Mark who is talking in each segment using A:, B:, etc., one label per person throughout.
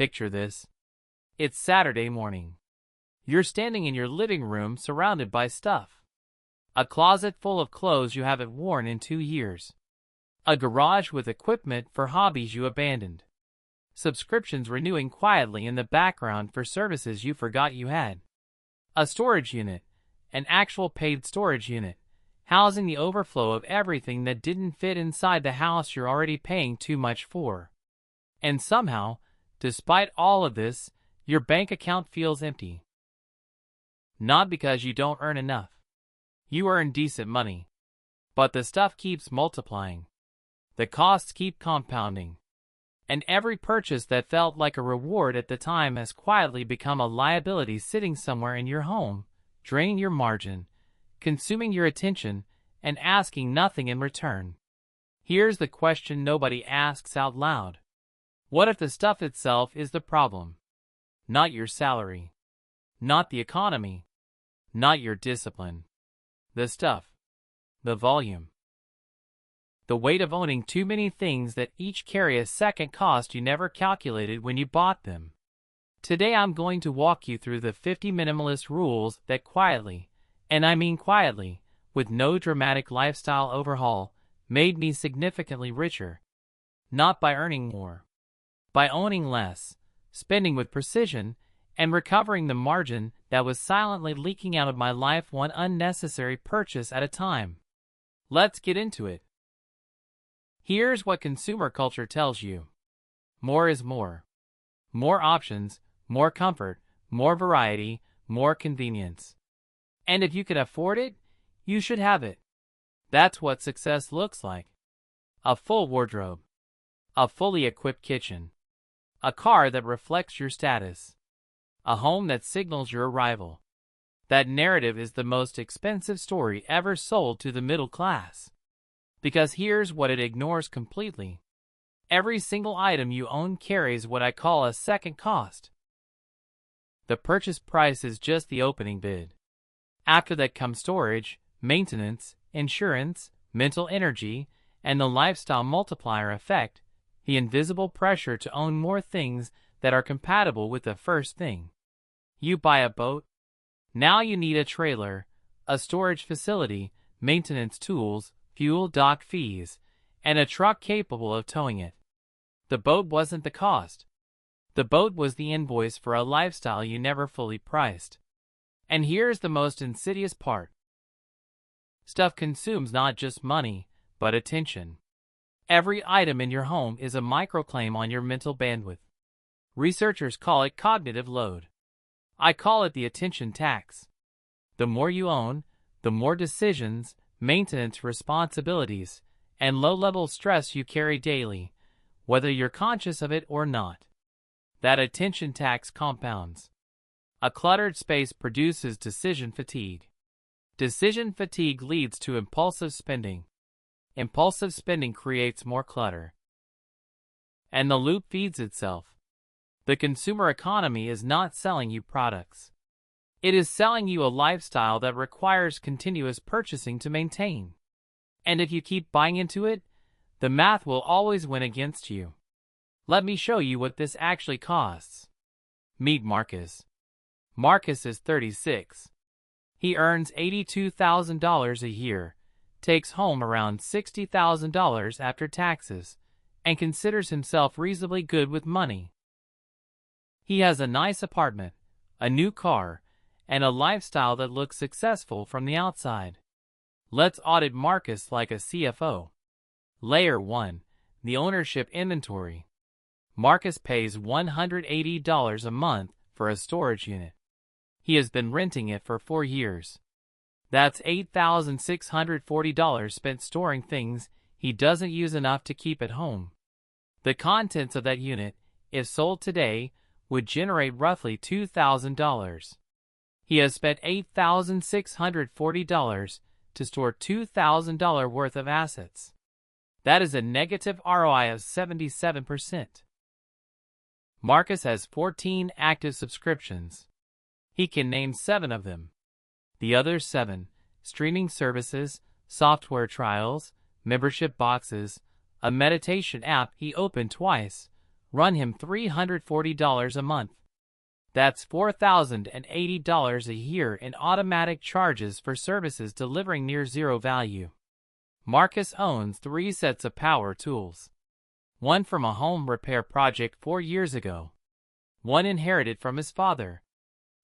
A: Picture this. It's Saturday morning. You're standing in your living room surrounded by stuff. A closet full of clothes you haven't worn in 2 years. A garage with equipment for hobbies you abandoned. Subscriptions renewing quietly in the background for services you forgot you had. A storage unit, an actual paid storage unit, housing the overflow of everything that didn't fit inside the house you're already paying too much for. And somehow, despite all of this, your bank account feels empty. Not because you don't earn enough. You earn decent money. But the stuff keeps multiplying. The costs keep compounding. And every purchase that felt like a reward at the time has quietly become a liability sitting somewhere in your home, draining your margin, consuming your attention, and asking nothing in return. Here's the question nobody asks out loud. What if the stuff itself is the problem? Not your salary. Not the economy. Not your discipline. The stuff. The volume. The weight of owning too many things that each carry a second cost you never calculated when you bought them. Today I'm going to walk you through the 50 minimalist rules that quietly, and I mean quietly, with no dramatic lifestyle overhaul, made me significantly richer. Not by earning more. By owning less, spending with precision, and recovering the margin that was silently leaking out of my life one unnecessary purchase at a time. Let's get into it. Here's what consumer culture tells you. More is more. More options, more comfort, more variety, more convenience. And if you can afford it, you should have it. That's what success looks like. A full wardrobe. A fully equipped kitchen. A car that reflects your status. A home that signals your arrival. That narrative is the most expensive story ever sold to the middle class. Because here's what it ignores completely. Every single item you own carries what I call a second cost. The purchase price is just the opening bid. After that comes storage, maintenance, insurance, mental energy, and the lifestyle multiplier effect, the invisible pressure to own more things that are compatible with the first thing. You buy a boat. Now you need a trailer, a storage facility, maintenance tools, fuel dock fees, and a truck capable of towing it. The boat wasn't the cost. The boat was the invoice for a lifestyle you never fully priced. And here's the most insidious part. Stuff consumes not just money, but attention. Every item in your home is a microclaim on your mental bandwidth. Researchers call it cognitive load. I call it the attention tax. The more you own, the more decisions, maintenance responsibilities, and low-level stress you carry daily, whether you're conscious of it or not. That attention tax compounds. A cluttered space produces decision fatigue. Decision fatigue leads to impulsive spending. Impulsive spending creates more clutter. And the loop feeds itself. The consumer economy is not selling you products. It is selling you a lifestyle that requires continuous purchasing to maintain. And if you keep buying into it, the math will always win against you. Let me show you what this actually costs. Meet Marcus. Marcus is 36. He earns $82,000 a year, takes home around $60,000 after taxes, and considers himself reasonably good with money. He has a nice apartment, a new car, and a lifestyle that looks successful from the outside. Let's audit Marcus like a CFO. Layer 1. The ownership inventory. Marcus pays $180 a month for a storage unit. He has been renting it for 4 years. That's $8,640 spent storing things he doesn't use enough to keep at home. The contents of that unit, if sold today, would generate roughly $2,000. He has spent $8,640 to store $2,000 worth of assets. That is a negative ROI of 77%. Marcus has 14 active subscriptions. He can name 7 of them. The other 7, streaming services, software trials, membership boxes, a meditation app he opened twice, run him $340 a month. That's $4,080 a year in automatic charges for services delivering near zero value. Marcus owns 3 sets of power tools. One from a home repair project 4 years ago. One inherited from his father.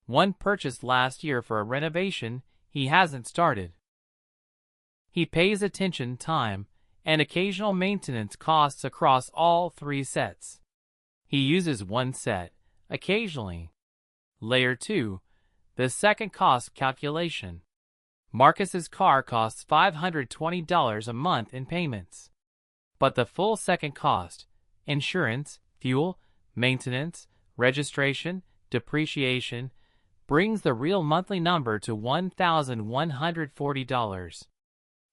A: One purchased last year for a renovation he hasn't started. He pays attention, time, and occasional maintenance costs across all 3 sets. He uses one set, occasionally. Layer 2, the second cost calculation. Marcus's car costs $520 a month in payments. But the full second cost, insurance, fuel, maintenance, registration, depreciation, brings the real monthly number to $1,140.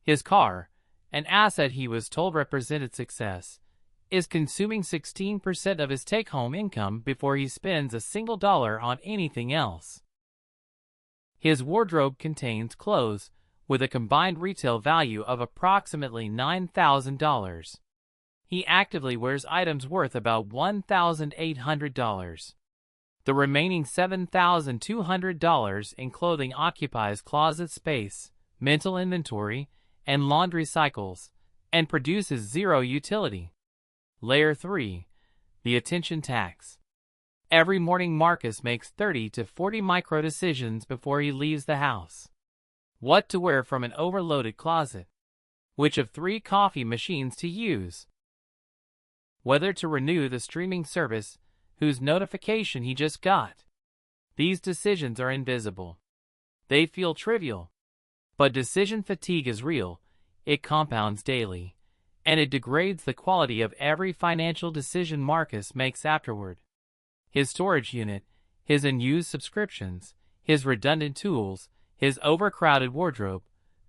A: His car, an asset he was told represented success, is consuming 16% of his take-home income before he spends a single dollar on anything else. His wardrobe contains clothes with a combined retail value of approximately $9,000. He actively wears items worth about $1,800. The remaining $7,200 in clothing occupies closet space, mental inventory, and laundry cycles, and produces zero utility. Layer 3, the attention tax. Every morning Marcus makes 30 to 40 micro decisions before he leaves the house. What to wear from an overloaded closet. Which of 3 coffee machines to use. Whether to renew the streaming service whose notification he just got. These decisions are invisible. They feel trivial. But decision fatigue is real, it compounds daily, and it degrades the quality of every financial decision Marcus makes afterward. His storage unit, his unused subscriptions, his redundant tools, his overcrowded wardrobe,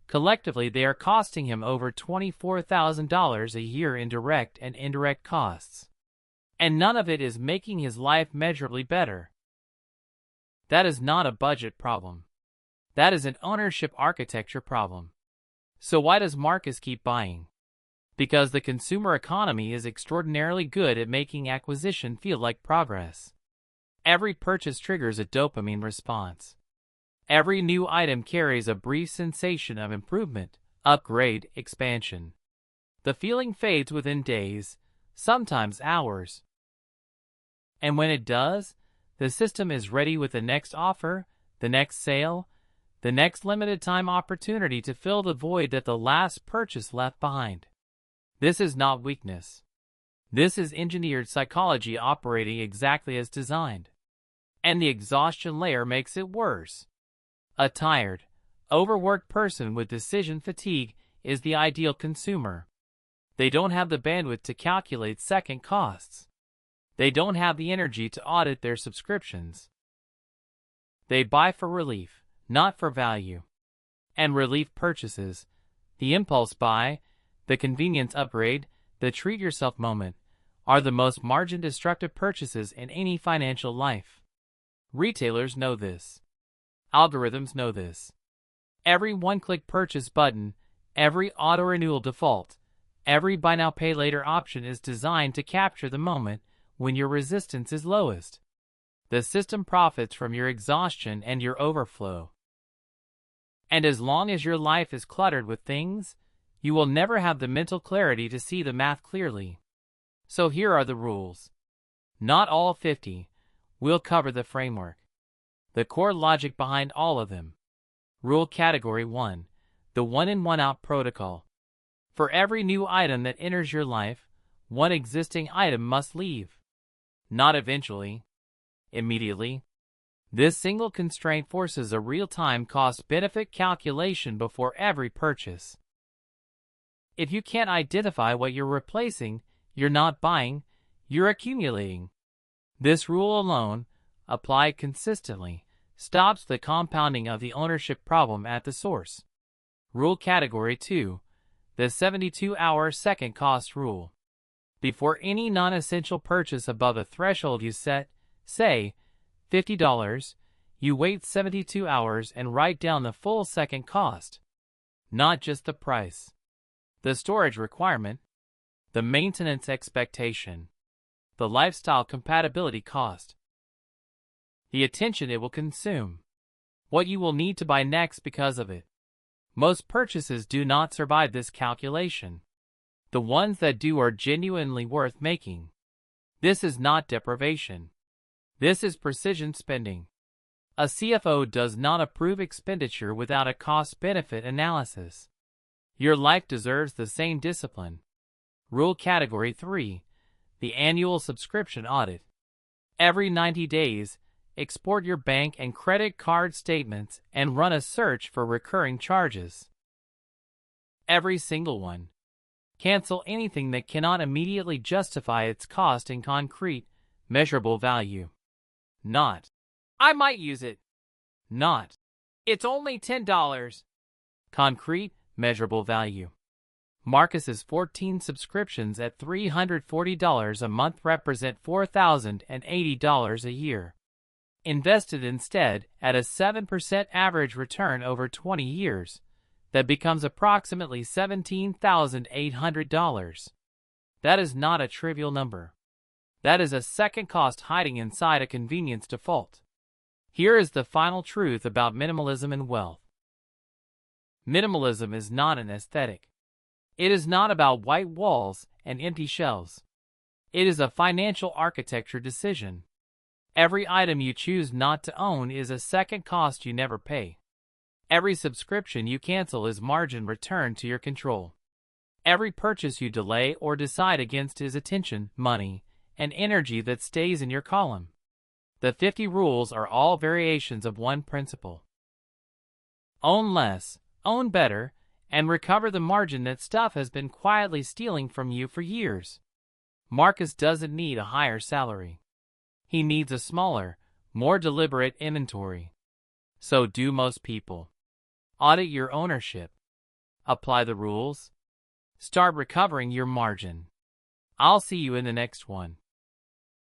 A: collectively they are costing him over $24,000 a year in direct and indirect costs. And none of it is making his life measurably better. That is not a budget problem. That is an ownership architecture problem. So why does Marcus keep buying? Because the consumer economy is extraordinarily good at making acquisition feel like progress. Every purchase triggers a dopamine response. Every new item carries a brief sensation of improvement, upgrade, expansion. The feeling fades within days, sometimes hours. And when it does, the system is ready with the next offer, the next sale, the next limited time opportunity to fill the void that the last purchase left behind. This is not weakness. This is engineered psychology operating exactly as designed. And the exhaustion layer makes it worse. A tired, overworked person with decision fatigue is the ideal consumer. They don't have the bandwidth to calculate second costs. They don't have the energy to audit their subscriptions. They buy for relief, not for value. And relief purchases, the impulse buy, the convenience upgrade, the treat-yourself moment, are the most margin-destructive purchases in any financial life. Retailers know this. Algorithms know this. Every one-click purchase button, every auto-renewal default, every buy now pay later option is designed to capture the moment when your resistance is lowest. The system profits from your exhaustion and your overflow. And as long as your life is cluttered with things, you will never have the mental clarity to see the math clearly. So here are the rules. Not all 50. We'll cover the framework. The core logic behind all of them. Rule Category 1. The one-in one-out protocol. For every new item that enters your life, one existing item must leave. Not eventually. Immediately. This single constraint forces a real-time cost-benefit calculation before every purchase. If you can't identify what you're replacing, you're not buying, you're accumulating. This rule alone, applied consistently, stops the compounding of the ownership problem at the source. Rule Category 2. The 72-hour second cost rule. Before any non-essential purchase above a threshold you set, say, $50, you wait 72 hours and write down the full second cost. Not just the price. The storage requirement. The maintenance expectation. the lifestyle compatibility cost, the attention it will consume, what you will need to buy next because of it. Most purchases do not survive this calculation. The ones that do are genuinely worth making. This is not deprivation. This is precision spending. A CFO does not approve expenditure without a cost-benefit analysis. Your life deserves the same discipline. Rule Category 3. The annual subscription audit. Every 90 days, export your bank and credit card statements and run a search for recurring charges. Every single one. Cancel anything that cannot immediately justify its cost in concrete, measurable value. Not, I might use it. Not, it's only $10. Concrete, measurable value. Marcus's 14 subscriptions at $340 a month represent $4,080 a year. Invested instead at a 7% average return over 20 years, that becomes approximately $17,800. That is not a trivial number. That is a second cost hiding inside a convenience default. Here is the final truth about minimalism and wealth. Minimalism is not an aesthetic. It is not about white walls and empty shelves. It is a financial architecture decision. Every item you choose not to own is a second cost you never pay. Every subscription you cancel is margin returned to your control. Every purchase you delay or decide against is attention, money, and energy that stays in your column. The 50 rules are all variations of one principle. Own less, own better, and recover the margin that stuff has been quietly stealing from you for years. Marcus doesn't need a higher salary. He needs a smaller, more deliberate inventory. So do most people. Audit your ownership. Apply the rules. Start recovering your margin. I'll see you in the next one.